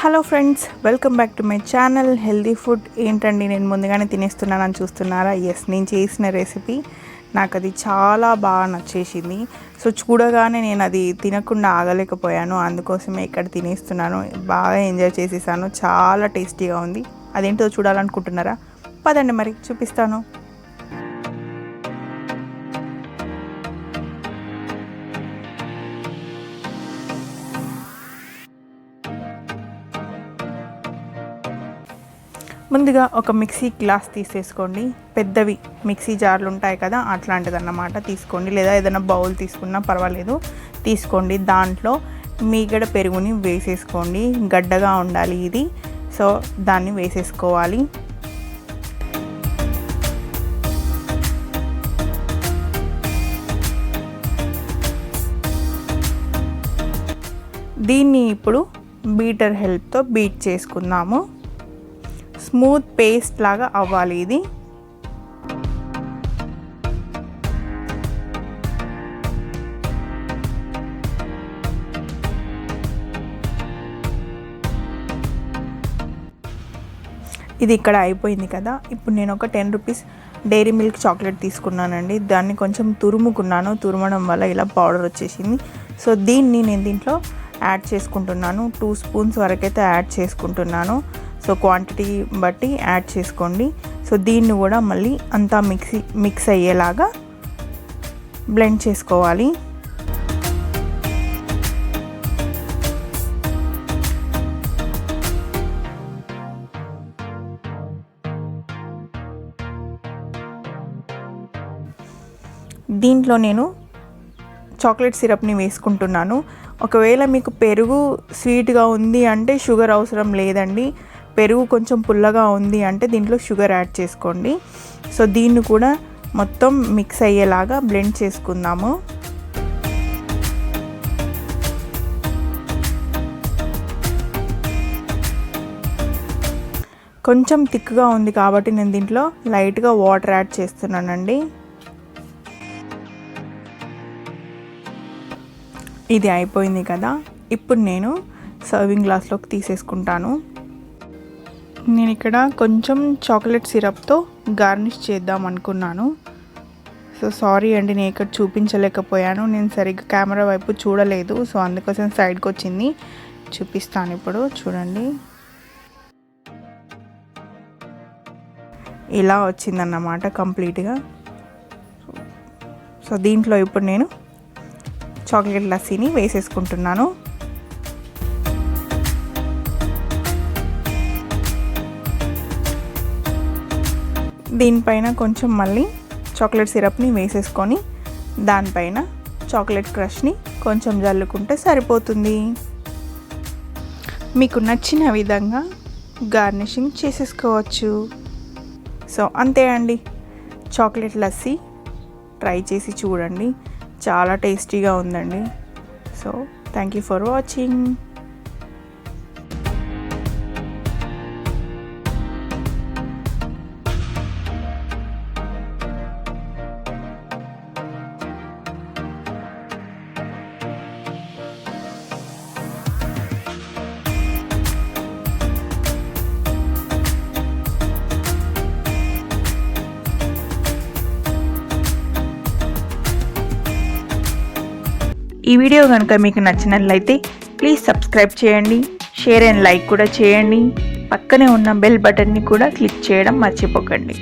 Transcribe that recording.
Hello friends, welcome back to my channel healthy food. ఏంటండి నేను ముందుగానే తినేస్తున్నానని చూస్తున్నారా? ఎస్, నేను చేసిన రెసిపీ నాకు అది చాలా బాగా నచ్చేసింది. సో చూడగానే నేను అది తినకుండా ఆగలేకపోయాను. అందుకోసమే ఇక్కడ తినేస్తున్నాను. బాగా ఎంజాయ్ చేసేసాను. చాలా టేస్టీగా ఉంది. అదేంటో చూడాలనుకుంటున్నారా? పదండి మరి చూపిస్తాను. ముందుగా ఒక మిక్సీ గ్లాస్ తీసేసుకోండి. పెద్దవి మిక్సీ జార్లు ఉంటాయి కదా, అట్లాంటిదన్నమాట తీసుకోండి. లేదా ఏదైనా బౌల్ తీసుకున్నా పర్వాలేదు, తీసుకోండి. దాంట్లో మీగడ పెరుగుని వేసేసుకోండి. గడ్డగా ఉండాలి ఇది. సో దాన్ని వేసేసుకోవాలి. దీన్ని ఇప్పుడు బీటర్ హెల్ప్తో బీట్ చేసుకుందాము. స్మూత్ పేస్ట్ లాగా అవ్వాలి ఇది. ఇది ఇక్కడ అయిపోయింది కదా. ఇప్పుడు నేను ఒక 10 రూపీస్ డైరీ మిల్క్ చాక్లెట్ తీసుకున్నానండి. దాన్ని కొంచెం తురుముకున్నాను. తురమడం వల్ల ఇలా పౌడర్ వచ్చేసింది. సో దీన్ని నేను దీంట్లో యాడ్ చేసుకుంటున్నాను. 2 స్పూన్స్ వరకైతే యాడ్ చేసుకుంటున్నాను. సో క్వాంటిటీ బట్టి యాడ్ చేసుకోండి. సో దీన్ని కూడా మళ్ళీ అంతా మిక్స్ అయ్యేలాగా బ్లెండ్ చేసుకోవాలి. దీంట్లో నేను చాక్లెట్ సిరప్ని వేసుకుంటున్నాను. ఒకవేళ మీకు పెరుగు స్వీట్గా ఉంది అంటే షుగర్ అవసరం లేదండి. పెరుగు కొంచెం పుల్లగా ఉంది అంటే దీంట్లో షుగర్ యాడ్ చేసుకోండి. సో దీన్ని కూడా మొత్తం మిక్స్ అయ్యేలాగా బ్లెండ్ చేసుకుందాము. కొంచెం థిక్గా ఉంది కాబట్టి నేను దీంట్లో లైట్గా వాటర్ యాడ్ చేస్తున్నానండి. ఇది అయిపోయింది కదా. ఇప్పుడు నేను సర్వింగ్ గ్లాస్లోకి తీసేసుకుంటాను. నేను ఇక్కడ కొంచెం చాక్లెట్ సిరప్తో గార్నిష్ చేద్దాం అనుకున్నాను. సో సారీ అండి, నేను ఇక్కడ చూపించలేకపోయాను. నేను సరిగ్గా కెమెరా వైపు చూడలేదు. సో అందుకోసం సైడ్కి వచ్చింది. చూపిస్తాను ఇప్పుడు. చూడండి, ఇలా వచ్చిందన్నమాట కంప్లీట్గా. సో దీంట్లో ఇప్పుడు నేను చాక్లెట్ లస్సీని వేసేసుకుంటున్నాను. దీనిపైన కొంచెం మళ్ళీ చాక్లెట్ సిరప్ని వేసేసుకొని దానిపైన చాక్లెట్ క్రష్ని కొంచెం జల్లుకుంటే సరిపోతుంది. మీకు నచ్చిన విధంగా గార్నిషింగ్ చేసేసుకోవచ్చు. సో అంతే అండి, చాక్లెట్ లస్సీ ట్రై చేసి చూడండి. చాలా టేస్టీగా ఉందండి. So thank you for watching. ఈ వీడియో కనుక మీకు నచ్చినట్లయితే ప్లీజ్ సబ్స్క్రైబ్ చేయండి, షేర్ అండ్ లైక్ కూడా చేయండి. పక్కనే ఉన్న బెల్ బటన్ని కూడా క్లిక్ చేయడం మర్చిపోకండి.